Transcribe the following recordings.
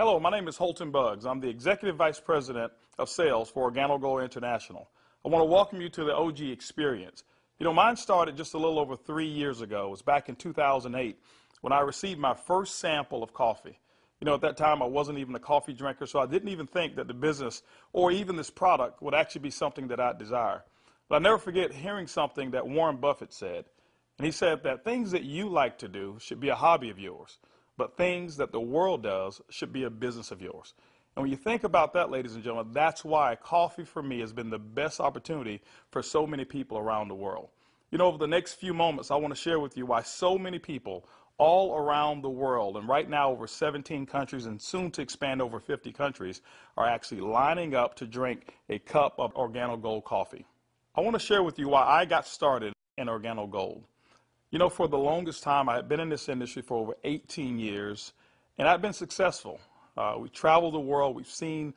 Hello, my name is Holton Buggs. I'm the Executive Vice President of Sales for Organo Gold International. I want to welcome you to the OG experience. You know, mine started just a little over 3 years ago. It was back in 2008 when I received my first sample of coffee. You know, at that time I wasn't even a coffee drinker, so I didn't even think that the business or even this product would actually be something that I'd desire. But I'll never forget hearing something that Warren Buffett said. And he said that things that you like to do should be a hobby of yours, but things that the world does should be a business of yours. And when you think about that, ladies and gentlemen, that's why coffee for me has been the best opportunity for so many people around the world. You know, over the next few moments, I want to share with you why so many people all around the world, and right now over 17 countries and soon to expand over 50 countries, are actually lining up to drink a cup of Organo Gold coffee. I want to share with you why I got started in Organo Gold. You know, for the longest time, I had been in this industry for over 18 years, and I've been successful. We traveled the world. We've seen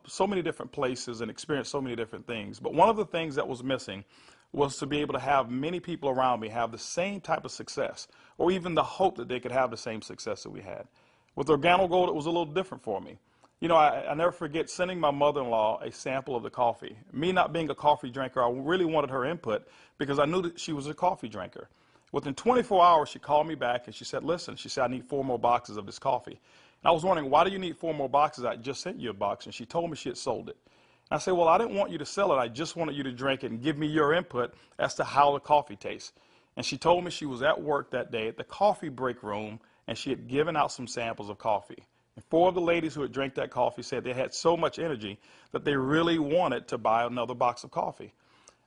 so many different places and experienced so many different things. But one of the things that was missing was to be able to have many people around me have the same type of success, or even the hope that they could have the same success that we had. With Organo Gold, it was a little different for me. You know, I never forget sending my mother-in-law a sample of the coffee. Me not being a coffee drinker, I really wanted her input because I knew that she was a coffee drinker. Within 24 hours, she called me back and she said, listen, she said, I need 4 more boxes of this coffee. And I was wondering, why do you need 4 more boxes? I just sent you a box. And she told me she had sold it. And I said, well, I didn't want you to sell it. I just wanted you to drink it and give me your input as to how the coffee tastes. And she told me she was at work that day at the coffee break room, and she had given out some samples of coffee. And 4 of the ladies who had drank that coffee said they had so much energy that they really wanted to buy another box of coffee.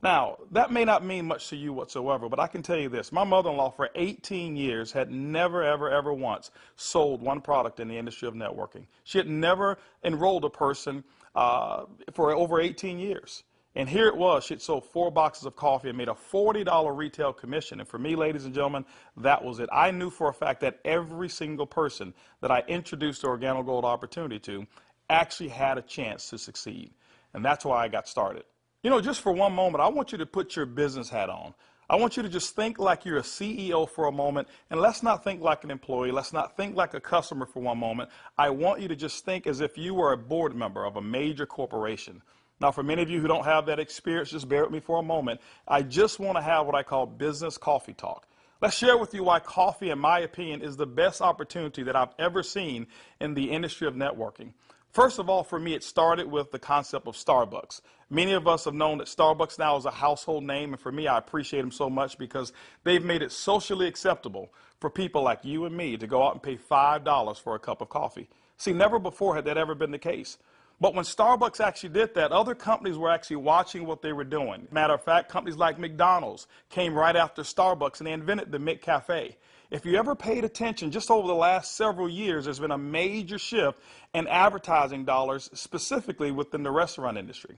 Now, that may not mean much to you whatsoever, but I can tell you this. My mother-in-law for 18 years had never, ever once sold one product in the industry of networking. She had never enrolled a person for over 18 years. And here it was. She had sold 4 boxes of coffee and made a $40 retail commission. And for me, ladies and gentlemen, that was it. I knew for a fact that every single person that I introduced the Organo Gold opportunity to actually had a chance to succeed. And that's why I got started. You know, just for one moment, I want you to put your business hat on. I want you to just think like you're a CEO for a moment, and let's not think like an employee. Let's not think like a customer for one moment. I want you to just think as if you were a board member of a major corporation. Now, for many of you who don't have that experience, just bear with me for a moment. I just want to have what I call business coffee talk. Let's share with you why coffee, in my opinion, is the best opportunity that I've ever seen in the industry of networking. First of all, for me, it started with the concept of Starbucks. Many of us have known that Starbucks now is a household name, and for me, I appreciate them so much because they've made it socially acceptable for people like you and me to go out and pay $5 for a cup of coffee. See, never before had that ever been the case. But when Starbucks actually did that, other companies were actually watching what they were doing. Matter of fact, companies like McDonald's came right after Starbucks, and they invented the McCafe. If you ever paid attention, just over the last several years, there's been a major shift in advertising dollars, specifically within the restaurant industry.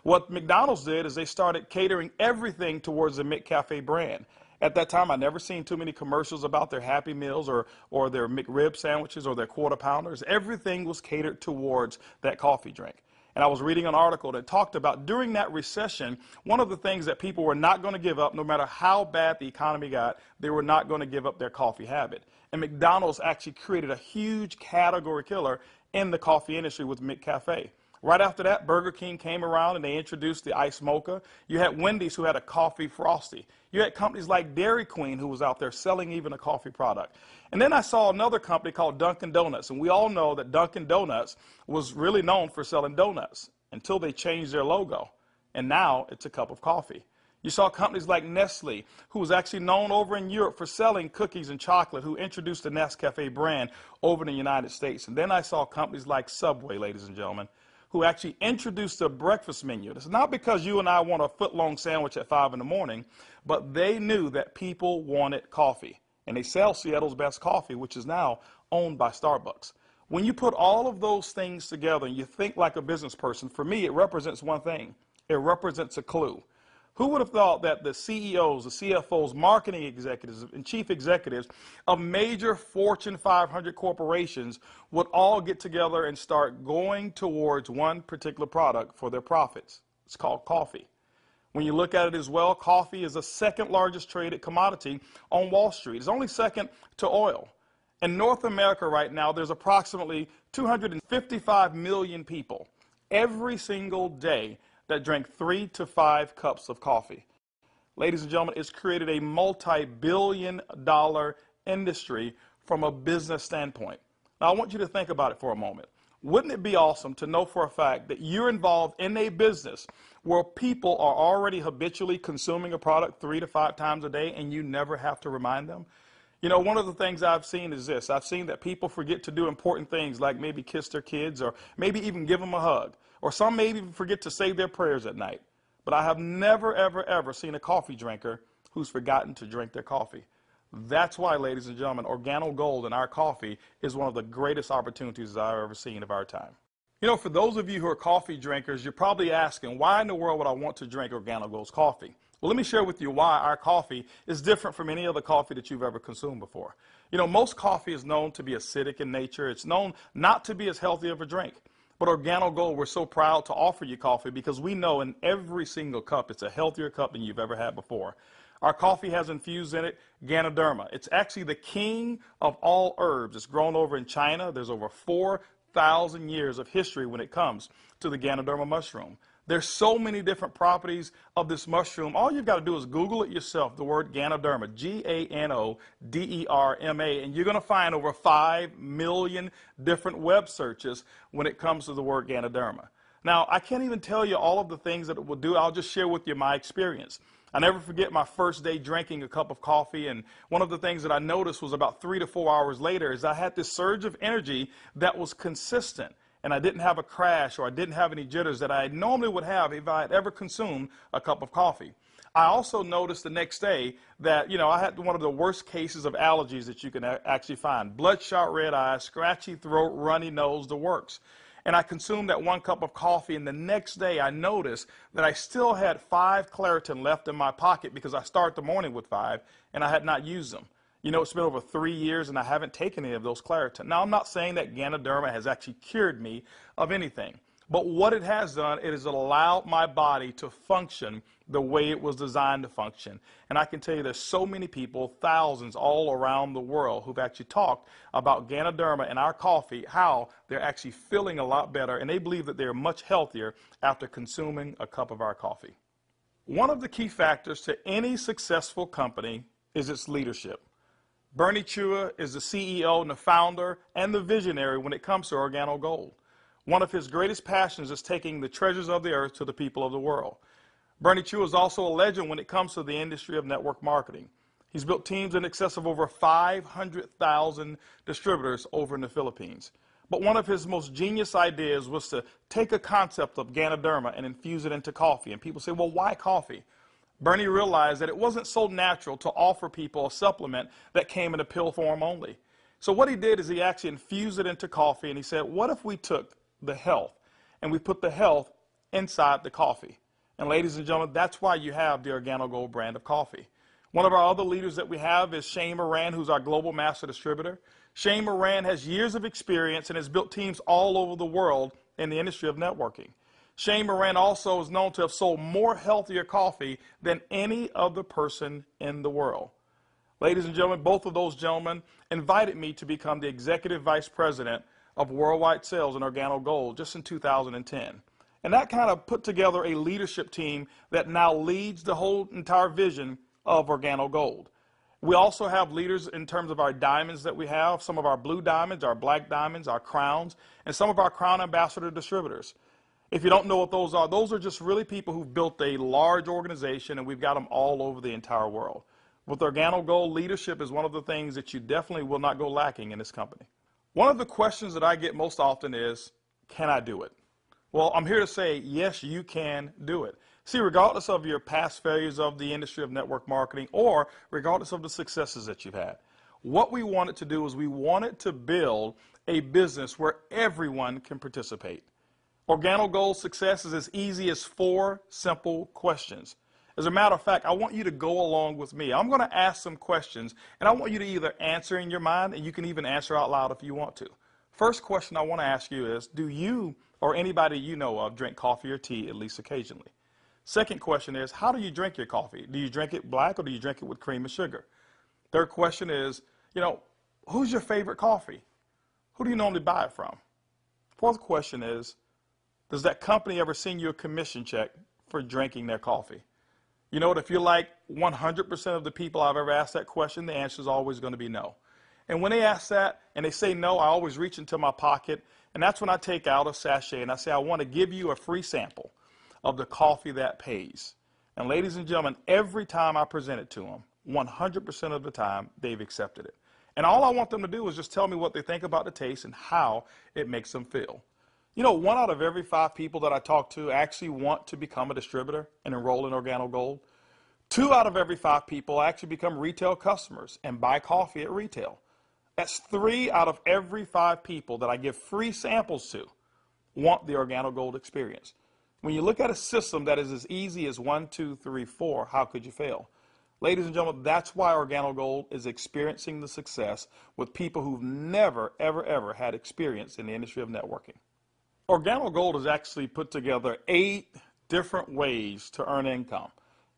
What McDonald's did is they started catering everything towards the McCafe brand. At that time, I'd never seen too many commercials about their Happy Meals or their McRib sandwiches or their Quarter Pounders. Everything was catered towards that coffee drink. And I was reading an article that talked about during that recession, one of the things that people were not going to give up, no matter how bad the economy got, they were not going to give up their coffee habit. And McDonald's actually created a huge category killer in the coffee industry with McCafe. Right after that, Burger King came around and they introduced the Iced Mocha. You had Wendy's who had a coffee frosty. You had companies like Dairy Queen who was out there selling even a coffee product. And then I saw another company called Dunkin' Donuts. And we all know that Dunkin' Donuts was really known for selling donuts until they changed their logo. And now it's a cup of coffee. You saw companies like Nestle, who was actually known over in Europe for selling cookies and chocolate, who introduced the Nescafe brand over in the United States. And then I saw companies like Subway, ladies and gentlemen, who actually introduced a breakfast menu. It's not because you and I want a foot-long sandwich at 5 in the morning, but they knew that people wanted coffee. And they sell Seattle's best coffee, which is now owned by Starbucks. When you put all of those things together and you think like a business person, for me, it represents one thing. It represents a clue. Who would have thought that the CEOs, the CFOs, marketing executives, and chief executives of major Fortune 500 corporations would all get together and start going towards one particular product for their profits? It's called coffee. When you look at it as well, coffee is the second largest traded commodity on Wall Street. It's only second to oil. In North America right now, there's approximately 255 million people every single day that drink 3 to 5 cups of coffee. Ladies and gentlemen, it's created a multi-billion-dollar industry from a business standpoint. Now, I want you to think about it for a moment. Wouldn't it be awesome to know for a fact that you're involved in a business where people are already habitually consuming a product 3 to 5 times a day and you never have to remind them? You know, one of the things I've seen is this. I've seen that people forget to do important things like maybe kiss their kids or maybe even give them a hug. Or some maybe even forget to say their prayers at night. But I have never, ever, ever seen a coffee drinker who's forgotten to drink their coffee. That's why, ladies and gentlemen, Organo Gold in our coffee is one of the greatest opportunities I've ever seen of our time. You know, for those of you who are coffee drinkers, you're probably asking, why in the world would I want to drink Organo Gold's coffee? Well, let me share with you why our coffee is different from any other coffee that you've ever consumed before. You know, most coffee is known to be acidic in nature. It's known not to be as healthy of a drink. But Organo Gold, we're so proud to offer you coffee because we know in every single cup it's a healthier cup than you've ever had before. Our coffee has infused in it Ganoderma. It's actually the king of all herbs. It's grown over in China. There's over 4,000 years of history when it comes to the Ganoderma mushroom. There's so many different properties of this mushroom. All you've got to do is Google it yourself, the word Ganoderma, Ganoderma, and you're going to find over 5 million different web searches when it comes to the word Ganoderma. Now, I can't even tell you all of the things that it will do. I'll just share with you my experience. I never forget my first day drinking a cup of coffee, and one of the things that I noticed was about 3 to 4 hours later is I had this surge of energy that was consistent. And I didn't have a crash or I didn't have any jitters that I normally would have if I had ever consumed a cup of coffee. I also noticed the next day that, you know, I had one of the worst cases of allergies that you can actually find. Bloodshot red eyes, scratchy throat, runny nose, the works. And I consumed that 1 cup of coffee, and the next day I noticed that I still had 5 Claritin left in my pocket because I start the morning with 5 and I had not used them. You know, it's been over 3 years and I haven't taken any of those Claritin. Now, I'm not saying that Ganoderma has actually cured me of anything. But what it has done, it has allowed my body to function the way it was designed to function. And I can tell you there's so many people, thousands all around the world, who've actually talked about Ganoderma and our coffee, how they're actually feeling a lot better, and they believe that they're much healthier after consuming a cup of our coffee. One of the key factors to any successful company is its leadership. Bernie Chua is the CEO and the founder and the visionary when it comes to Organo Gold. One of his greatest passions is taking the treasures of the earth to the people of the world. Bernie Chua is also a legend when it comes to the industry of network marketing. He's built teams in excess of over 500,000 distributors over in the Philippines. But one of his most genius ideas was to take a concept of Ganoderma and infuse it into coffee. And people say, well, why coffee? Bernie realized that it wasn't so natural to offer people a supplement that came in a pill form only. So what he did is he actually infused it into coffee, and he said, what if we took the health and we put the health inside the coffee? And ladies and gentlemen, that's why you have the Organo Gold brand of coffee. One of our other leaders that we have is Shane Moran, who's our global master distributor. Shane Moran has years of experience and has built teams all over the world in the industry of networking. Shane Moran also is known to have sold more healthier coffee than any other person in the world. Ladies and gentlemen, both of those gentlemen invited me to become the Executive Vice President of Worldwide Sales in Organo Gold just in 2010. And that kind of put together a leadership team that now leads the whole entire vision of Organo Gold. We also have leaders in terms of our diamonds that we have, some of our blue diamonds, our black diamonds, our crowns, and some of our crown ambassador distributors. If you don't know what those are just really people who've built a large organization, and we've got them all over the entire world. With Organo Gold, leadership is one of the things that you definitely will not go lacking in this company. One of the questions that I get most often is, can I do it? Well, I'm here to say, yes, you can do it. See, regardless of your past failures of the industry of network marketing or regardless of the successes that you've had, what we wanted to do is we wanted to build a business where everyone can participate. Organo Gold's success is as easy as 4 simple questions. As a matter of fact, I want you to go along with me. I'm going to ask some questions, and I want you to either answer in your mind, and you can even answer out loud if you want to. First question I want to ask you is, do you or anybody you know of drink coffee or tea at least occasionally? Second question is, how do you drink your coffee? Do you drink it black or do you drink it with cream and sugar? Third question is, Who's your favorite coffee? Who do you normally buy it from? Fourth question is, does that company ever send you a commission check for drinking their coffee? You know what, if you're like 100% of the people I've ever asked that question, the answer is always going to be no. And when they ask that and they say no, I always reach into my pocket, and that's when I take out a sachet and I say, I want to give you a free sample of the coffee that pays. And ladies and gentlemen, every time I present it to them, 100% of the time, they've accepted it. And all I want them to do is just tell me what they think about the taste and how it makes them feel. You know, 1 out of every 5 people that I talk to actually want to become a distributor and enroll in Organo Gold. 2 out of every 5 people actually become retail customers and buy coffee at retail. That's 3 out of every 5 people that I give free samples to want the Organo Gold experience. When you look at a system that is as easy as 1, 2, 3, 4, how could you fail? Ladies and gentlemen, that's why Organo Gold is experiencing the success with people who've never, ever, ever had experience in the industry of networking. Organo Gold has actually put together 8 different ways to earn income.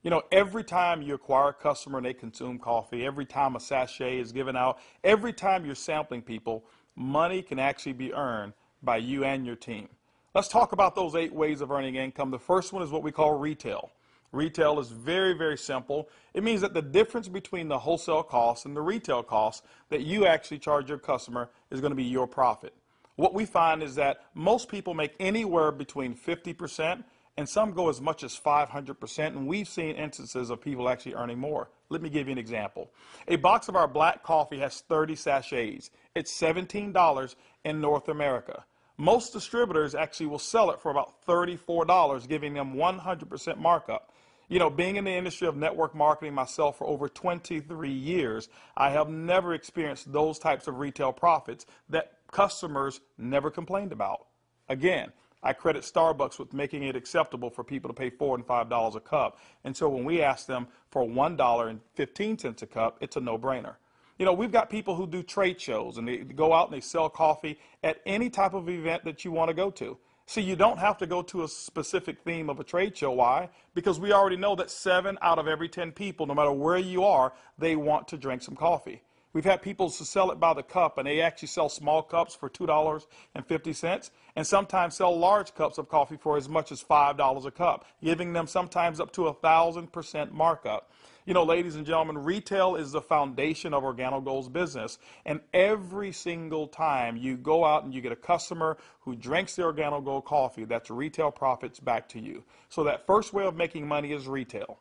You know, every time you acquire a customer and they consume coffee, every time a sachet is given out, every time you're sampling people, money can actually be earned by you and your team. Let's talk about those 8 ways of earning income. The first one is what we call retail. Retail is very, very simple. It means that the difference between the wholesale cost and the retail cost that you actually charge your customer is going to be your profit. What we find is that most people make anywhere between 50% and some go as much as 500%, and we've seen instances of people actually earning more. Let me give you an example. A box of our black coffee has 30 sachets. It's $17 in North America. Most distributors actually will sell it for about $34, giving them 100% markup. You know, being in the industry of network marketing myself for over 23 years, I have never experienced those types of retail profits that customers never complained about. Again, I credit Starbucks with making it acceptable for people to pay $4 and $5 a cup. And so when we ask them for $1.15 a cup, it's a no-brainer. You know, we've got people who do trade shows and they go out and they sell coffee at any type of event that you want to go to. See, you don't have to go to a specific theme of a trade show. Why? Because we already know that 7 out of every 10 people, no matter where you are, they want to drink some coffee. We've had people to sell it by the cup, and they actually sell small cups for $2.50 and sometimes sell large cups of coffee for as much as $5 a cup, giving them sometimes up to 1,000% markup. You know, ladies and gentlemen, retail is the foundation of Organo Gold's business, and every single time you go out and you get a customer who drinks the Organo Gold coffee, that's retail profits back to you. So that first way of making money is retail.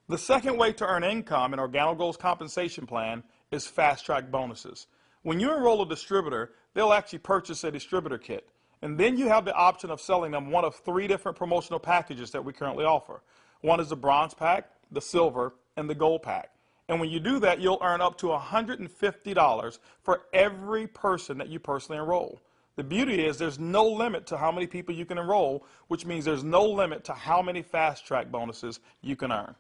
The second way to earn income in Organo Gold's compensation plan is fast-track bonuses. When you enroll a distributor, they'll actually purchase a distributor kit. And then you have the option of selling them one of 3 different promotional packages that we currently offer. One is the bronze pack, the silver, and the gold pack. And when you do that, you'll earn up to $150 for every person that you personally enroll. The beauty is there's no limit to how many people you can enroll, which means there's no limit to how many fast-track bonuses you can earn.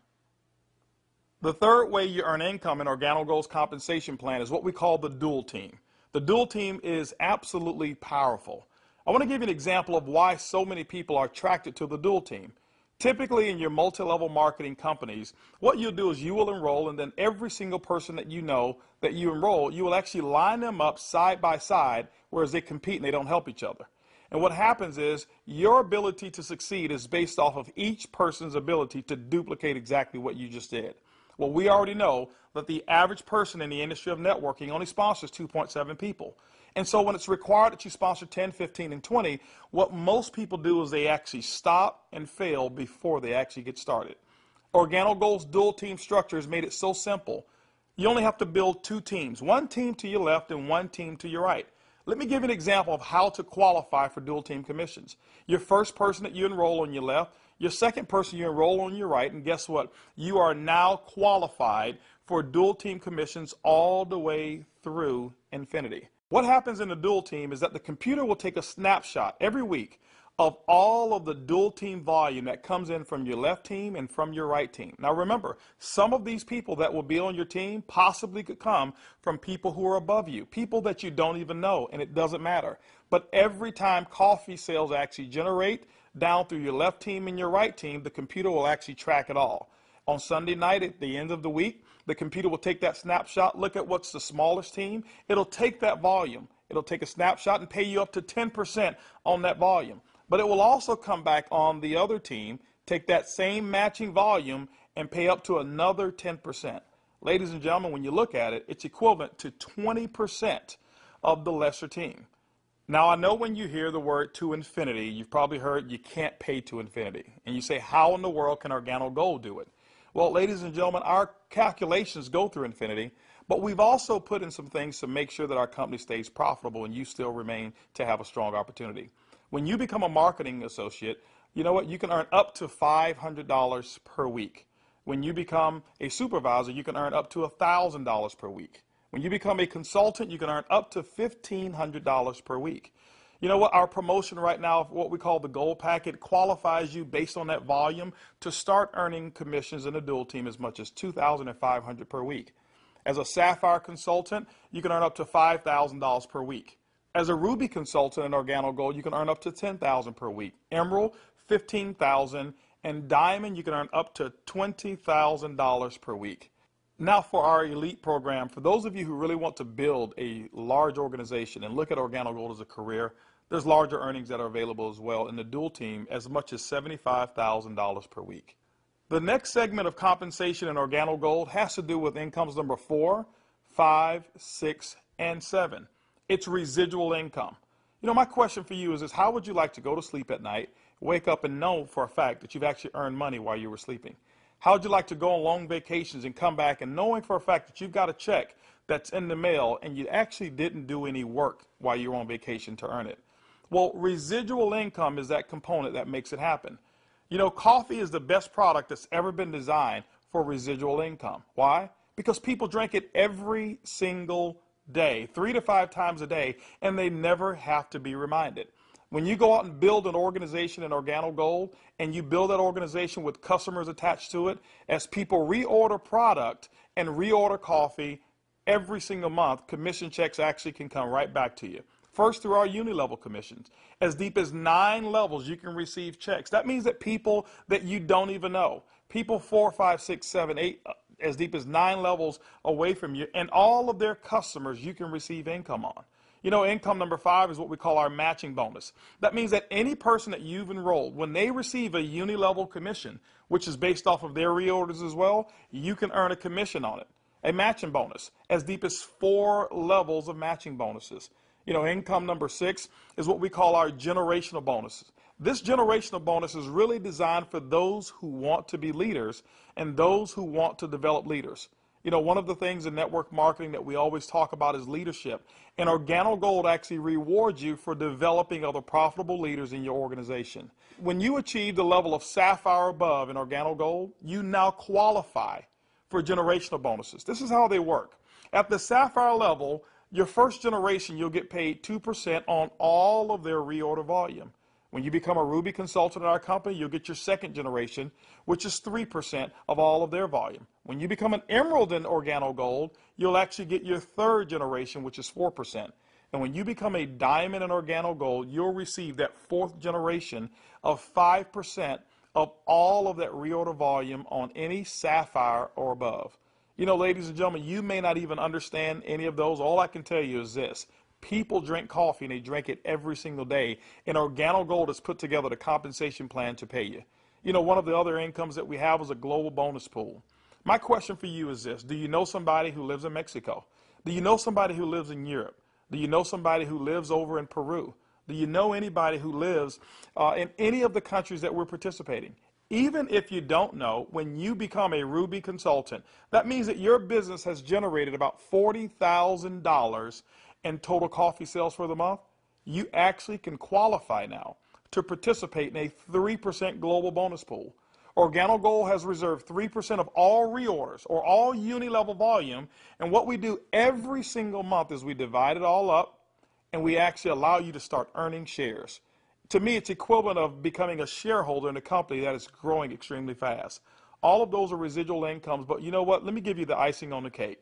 The third way you earn income in Organo Gold's compensation plan is what we call the dual team. The dual team is absolutely powerful. I want to give you an example of why so many people are attracted to the dual team. Typically in your multi-level marketing companies, what you'll do is you will enroll, and then every single person that you know that you enroll, you will actually line them up side by side, whereas they compete and they don't help each other. And what happens is your ability to succeed is based off of each person's ability to duplicate exactly what you just did. Well, we already know that the average person in the industry of networking only sponsors 2.7 people. And so when it's required that you sponsor 10, 15, and 20, what most people do is they actually stop and fail before they actually get started. Organo Gold's dual team structure has made it so simple. You only have to build 2 teams, 1 team to your left and 1 team to your right. Let me give you an example of how to qualify for dual team commissions. Your first person that you enroll on your left, your second person you enroll on your right, and guess what? You are now qualified for dual team commissions all the way through infinity. What happens in a dual team is that the computer will take a snapshot every week of all of the dual team volume that comes in from your left team and from your right team. Now remember, some of these people that will be on your team possibly could come from people who are above you, people that you don't even know, and it doesn't matter. But every time coffee sales actually generate down through your left team and your right team, the computer will actually track it all. On Sunday night at the end of the week, the computer will take that snapshot, look at what's the smallest team. It'll take that volume. It'll take a snapshot and pay you up to 10% on that volume. But it will also come back on the other team, take that same matching volume and pay up to another 10%. Ladies and gentlemen, when you look at it, it's equivalent to 20% of the lesser team. Now, I know when you hear the word to infinity, you've probably heard you can't pay to infinity. And you say, how in the world can Organo Gold do it? Well, ladies and gentlemen, our calculations go through infinity, but we've also put in some things to make sure that our company stays profitable and you still remain to have a strong opportunity. When you become a marketing associate, you know what? You can earn up to $500 per week. When you become a supervisor, you can earn up to $1,000 per week. When you become a consultant, you can earn up to $1,500 per week. You know what? Our promotion right now, what we call the gold packet, qualifies you based on that volume to start earning commissions in a dual team as much as $2,500 per week. As a sapphire consultant, you can earn up to $5,000 per week. As a ruby consultant in Organo Gold, you can earn up to $10,000 per week. Emerald, $15,000, and diamond, you can earn up to $20,000 per week. Now for our elite program, for those of you who really want to build a large organization and look at Organo Gold as a career, there's larger earnings that are available as well in the dual team, as much as $75,000 per week. The next segment of compensation in Organo Gold has to do with incomes number 4, 5, 6, and 7. It's residual income. You know, my question for you is this: how would you like to go to sleep at night, wake up and know for a fact that you've actually earned money while you were sleeping? How would you like to go on long vacations and come back and knowing for a fact that you've got a check that's in the mail and you actually didn't do any work while you were on vacation to earn it? Well, residual income is that component that makes it happen. You know, coffee is the best product that's ever been designed for residual income. Why? Because people drink it every single day, 3 to 5 times a day, and they never have to be reminded. When you go out and build an organization in Organo Gold, and you build that organization with customers attached to it, as people reorder product and reorder coffee every single month, commission checks actually can come right back to you. First, through our uni-level commissions. As deep as 9 levels, you can receive checks. That means that people that you don't even know, people 4, 5, 6, 7, 8, as deep as 9 levels away from you, and all of their customers you can receive income on. You know, income number 5 is what we call our matching bonus. That means that any person that you've enrolled, when they receive a uni-level commission, which is based off of their reorders as well, you can earn a commission on it. A matching bonus, as deep as 4 levels of matching bonuses. You know, income number 6 is what we call our generational bonuses. This generational bonus is really designed for those who want to be leaders and those who want to develop leaders. You know, one of the things in network marketing that we always talk about is leadership. And Organo Gold actually rewards you for developing other profitable leaders in your organization. When you achieve the level of sapphire above in Organo Gold, you now qualify for generational bonuses. This is how they work. At the sapphire level, your first generation, you'll get paid 2% on all of their reorder volume. When you become a Ruby consultant in our company, you'll get your second generation, which is 3% of all of their volume. When you become an Emerald in Organo Gold, you'll actually get your third generation, which is 4%. And when you become a Diamond in Organo Gold, you'll receive that fourth generation of 5% of all of that reorder volume on any Sapphire or above. You know, ladies and gentlemen, you may not even understand any of those. All I can tell you is this. People drink coffee, and they drink it every single day. And Organo Gold has put together the compensation plan to pay you. You know, one of the other incomes that we have is a global bonus pool. My question for you is this. Do you know somebody who lives in Mexico? Do you know somebody who lives in Europe? Do you know somebody who lives over in Peru? Do you know anybody who lives in any of the countries that we're participating? Even if you don't know, when you become a Ruby consultant, that means that your business has generated about $40,000 in total coffee sales for the month. You actually can qualify now to participate in a 3% global bonus pool. Organo Gold has reserved 3% of all reorders or all uni-level volume, and what we do every single month is we divide it all up and we actually allow you to start earning shares. To me, it's equivalent of becoming a shareholder in a company that is growing extremely fast. All of those are residual incomes, but you know what? Let me give you the icing on the cake.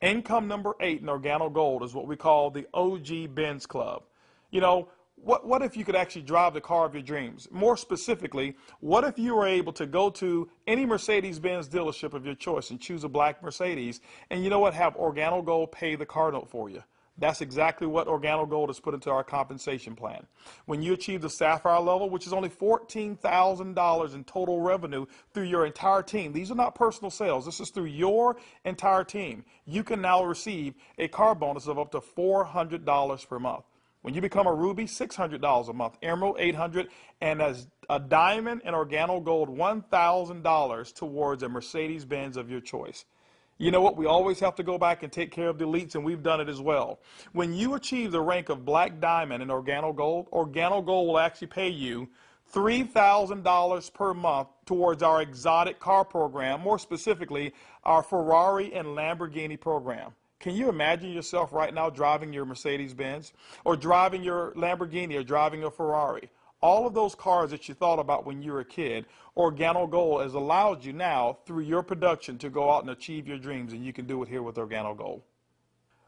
Income number 8 in Organo Gold is what we call the OG Benz Club. You know, What if you could actually drive the car of your dreams? More specifically, what if you were able to go to any Mercedes-Benz dealership of your choice and choose a black Mercedes, and you know what, have Organo Gold pay the car note for you? That's exactly what Organo Gold has put into our compensation plan. When you achieve the Sapphire level, which is only $14,000 in total revenue through your entire team, these are not personal sales, this is through your entire team, you can now receive a car bonus of up to $400 per month. When you become a Ruby, $600 a month, Emerald, $800, and as a Diamond and Organo Gold, $1,000 towards a Mercedes-Benz of your choice. You know what? We always have to go back and take care of the elites, and we've done it as well. When you achieve the rank of Black Diamond in Organo Gold will actually pay you $3,000 per month towards our exotic car program, more specifically, our Ferrari and Lamborghini program. Can you imagine yourself right now driving your Mercedes-Benz or driving your Lamborghini or driving a Ferrari? All of those cars that you thought about when you were a kid, Organo Gold has allowed you now through your production to go out and achieve your dreams, and you can do it here with Organo Gold.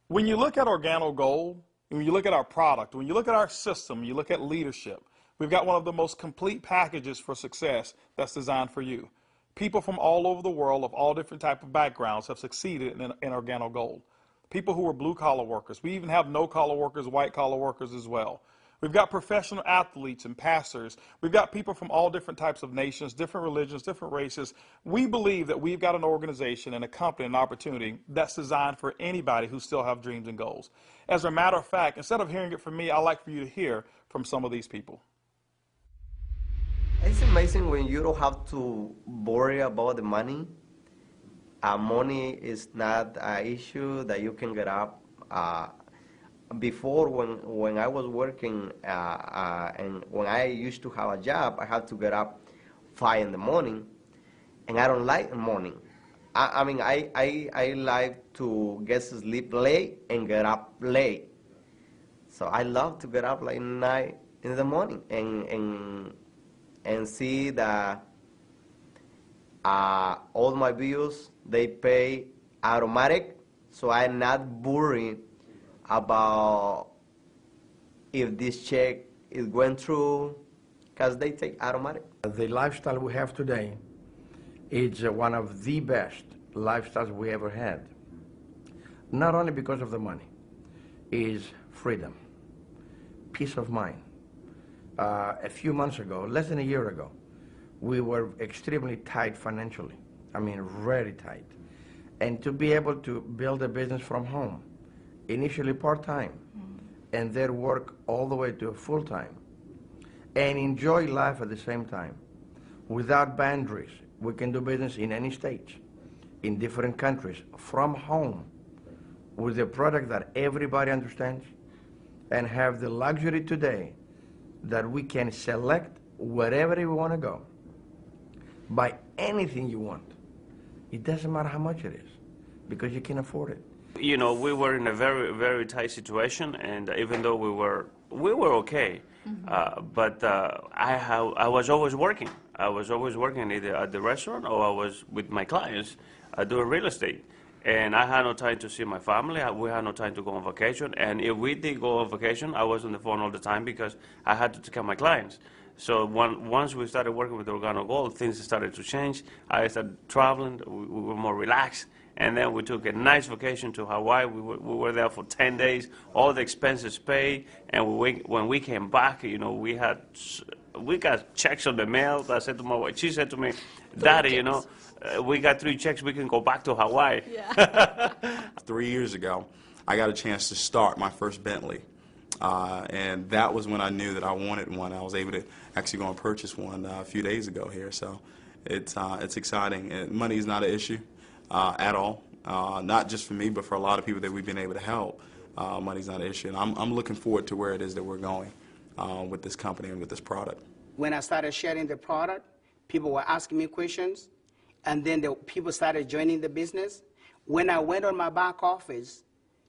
When you look at Organo Gold, when you look at our product, when you look at our system, you look at leadership, we've got one of the most complete packages for success that's designed for you. People from all over the world of all different types of backgrounds have succeeded in Organo Gold. People who are blue-collar workers. We even have no-collar workers, white-collar workers as well. We've got professional athletes and pastors. We've got people from all different types of nations, different religions, different races. We believe that we've got an organization and a company, an opportunity that's designed for anybody who still have dreams and goals. As a matter of fact, instead of hearing it from me, I'd like for you to hear from some of these people. It's amazing when you don't have to worry about the money. Money is not an issue that you can get up. Before, when I was working and when I used to have a job, I had to get up 5 in the morning, and I don't like the morning. I mean, I like to get to sleep late and get up late. So I love to get up like 9 in the morning and see that all my bills, they pay automatic, so I'm not worried about if this check is going through, because they take automatic. The lifestyle we have today is one of the best lifestyles we ever had. Not only because of the money, is freedom, peace of mind. A few months ago, less than a year ago, we were extremely tight financially. I mean, very tight. And to be able to build a business from home, initially part-time, and then work all the way to full-time, and enjoy life at the same time, without boundaries. We can do business in any state, in different countries, from home, with a product that everybody understands, and have the luxury today that we can select wherever we want to go, buy anything you want. It doesn't matter how much it is, because you can afford it. You know, we were in a very, very tight situation, and even though we were okay, but I was always working. I was always working either at the restaurant or I was with my clients doing real estate. And I had no time to see my family. We had no time to go on vacation. And if we did go on vacation, I was on the phone all the time because I had to take care of my clients. So once we started working with Organo Gold, things started to change. I started traveling. We were more relaxed. And then we took a nice vacation to Hawaii. We were there for 10 days, all the expenses paid. And when we came back, you know, we got checks on the mail. I said to my wife, she said to me, Daddy, you know, we got 3 checks, we can go back to Hawaii. Yeah. 3 years ago, I got a chance to start my first Bentley. And that was when I knew that I wanted one. I was able to actually go and purchase one a few days ago here. So it's exciting. And money is not an issue at all. Not just for me, but for a lot of people that we've been able to help. Money's not an issue. And I'm looking forward to where it is that we're going with this company and with this product. When I started sharing the product, people were asking me questions. And then the people started joining the business. When I went on my back office,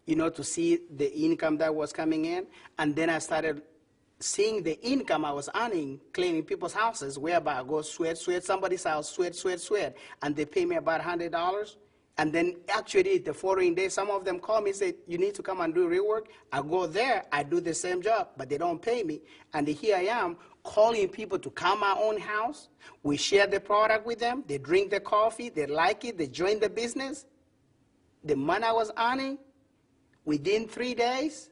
you know, to see the income that was coming in, and then I started seeing the income I was earning, cleaning people's houses, whereby I go sweat somebody's house, sweat, and they pay me about $100. And then actually the following day, some of them call me and say, you need to come and do rework. I go there, I do the same job, but they don't pay me. And here I am calling people to come my own house. We share the product with them. They drink the coffee. They like it. They join the business. The money I was earning, within 3 days,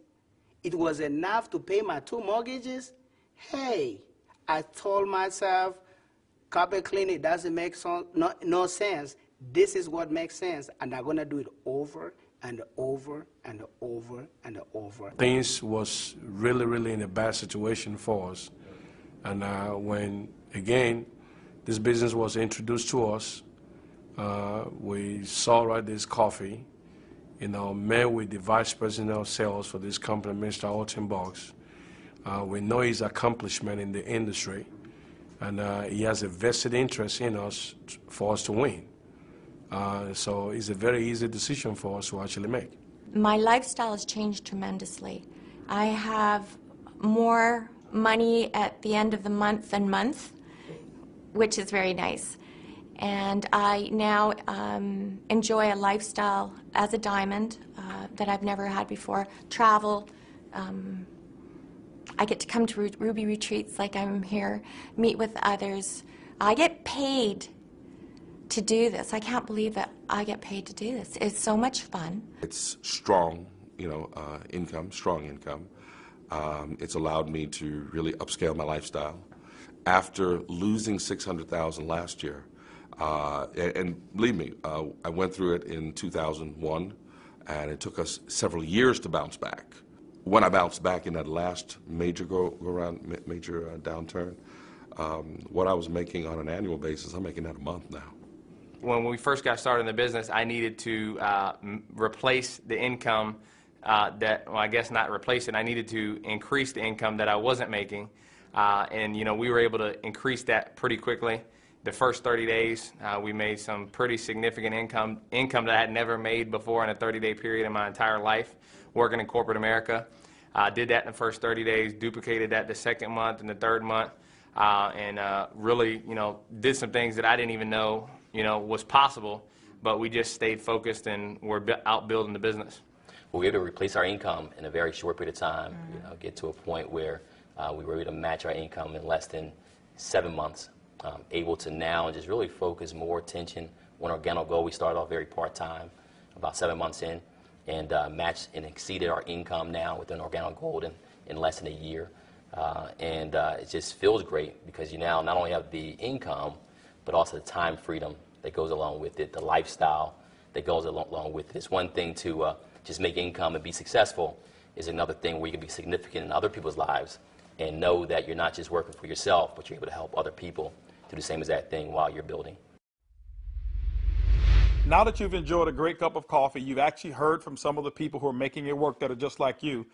it was enough to pay my 2 mortgages. Hey, I told myself, carpet cleaning doesn't make no sense. This is what makes sense, and I'm gonna do it over and over and over and over. Things was really, really in a bad situation for us. And when, again, this business was introduced to us, we saw this coffee, met with the vice president of sales for this company, Mr. Alton Box. We know his accomplishment in the industry, and he has a vested interest in us for us to win. So it's a very easy decision for us to actually make. My lifestyle has changed tremendously. I have more money at the end of the month, which is very nice. And I now enjoy a lifestyle as a diamond that I've never had before. Travel. I get to come to Ruby retreats like I'm here, meet with others. I get paid to do this. I can't believe that I get paid to do this. It's so much fun. It's strong, income, strong income. It's allowed me to really upscale my lifestyle. After losing $600,000 last year, and believe me, I went through it in 2001, and it took us several years to bounce back. When I bounced back in that last major downturn, what I was making on an annual basis, I'm making that a month now. When we first got started in the business, I needed to replace the income I guess not replace it. I needed to increase the income that I wasn't making. And, we were able to increase that pretty quickly. The first 30 days, we made some pretty significant income that I had never made before in a 30-day period in my entire life working in corporate America. Did that in the first 30 days, duplicated that the second month and the third month, and really, did some things that I didn't even know was possible, but we just stayed focused and we're out building the business. We were able to replace our income in a very short period of time, get to a point where we were able to match our income in less than 7 months, able to now just really focus more attention on Organo Gold. We started off very part-time, about 7 months in, and matched and exceeded our income now within Organo Gold in less than a year. And it just feels great because you now not only have the income, but also the time freedom that goes along with it, the lifestyle that goes along with it. It's one thing to just make income and be successful. Is another thing where you can be significant in other people's lives and know that you're not just working for yourself, but you're able to help other people do the same exact thing while you're building. Now that you've enjoyed a great cup of coffee, you've actually heard from some of the people who are making it work that are just like you.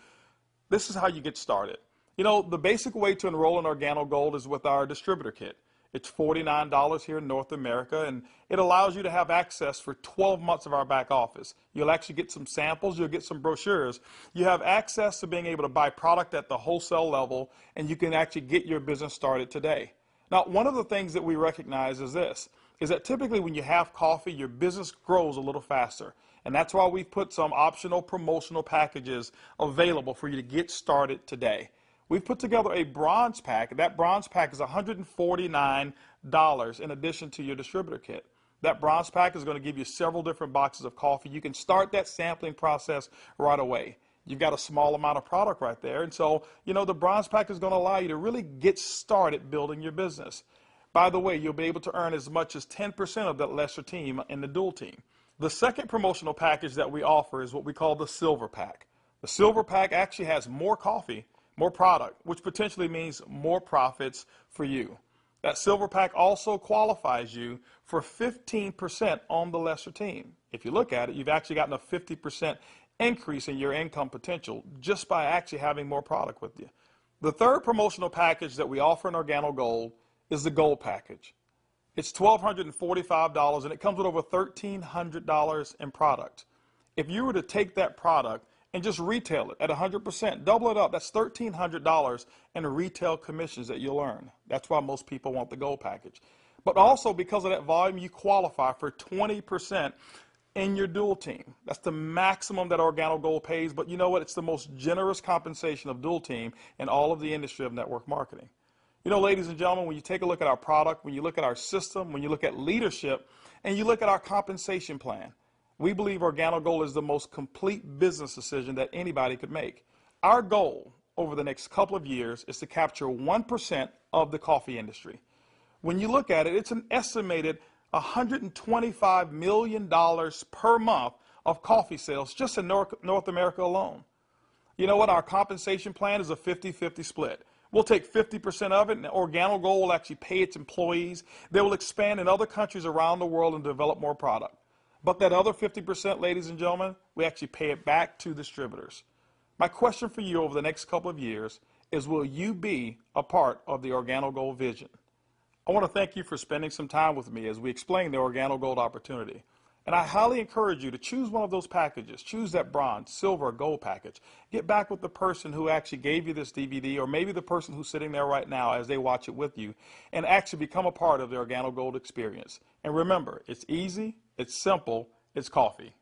This is how you get started. The basic way to enroll in Organo Gold is with our distributor kit. It's $49 here in North America, and it allows you to have access for 12 months of our back office. You'll actually get some samples, you'll get some brochures. You have access to being able to buy product at the wholesale level, and you can actually get your business started today. Now, one of the things that we recognize is this, is that typically when you have coffee, your business grows a little faster. And that's why we've put some optional promotional packages available for you to get started today. We've put together a bronze pack. That bronze pack is $149 in addition to your distributor kit. That bronze pack is going to give you several different boxes of coffee. You can start that sampling process right away. You've got a small amount of product right there. And so, the bronze pack is going to allow you to really get started building your business. By the way, you'll be able to earn as much as 10% of that lesser team in the dual team. The second promotional package that we offer is what we call the silver pack. The silver pack actually has more coffee, more product, which potentially means more profits for you. That silver pack also qualifies you for 15% on the lesser team. If you look at it, you've actually gotten a 50% increase in your income potential just by actually having more product with you. The third promotional package that we offer in Organo Gold is the Gold package. It's $1,245 and it comes with over $1,300 in product. If you were to take that product and just retail it at 100%, double it up, that's $1,300 in retail commissions that you'll earn. That's why most people want the Gold package. But also because of that volume, you qualify for 20% in your dual team. That's the maximum that Organo Gold pays, but you know what? It's the most generous compensation of dual team in all of the industry of network marketing. You know, ladies and gentlemen, when you take a look at our product, when you look at our system, when you look at leadership, and you look at our compensation plan, we believe Organo Gold is the most complete business decision that anybody could make. Our goal over the next couple of years is to capture 1% of the coffee industry. When you look at it, it's an estimated $125 million per month of coffee sales just in North America alone. You know what? Our compensation plan is a 50-50 split. We'll take 50% of it, and Organo Gold will actually pay its employees. They will expand in other countries around the world and develop more product. But that other 50%, ladies and gentlemen, we actually pay it back to distributors. My question for you over the next couple of years is, will you be a part of the Organo Gold vision? I want to thank you for spending some time with me as we explain the Organo Gold opportunity. And I highly encourage you to choose one of those packages. Choose that bronze, silver, or gold package. Get back with the person who actually gave you this DVD, or maybe the person who's sitting there right now as they watch it with you, and actually become a part of the Organo Gold experience. And remember, it's easy, it's simple, it's coffee.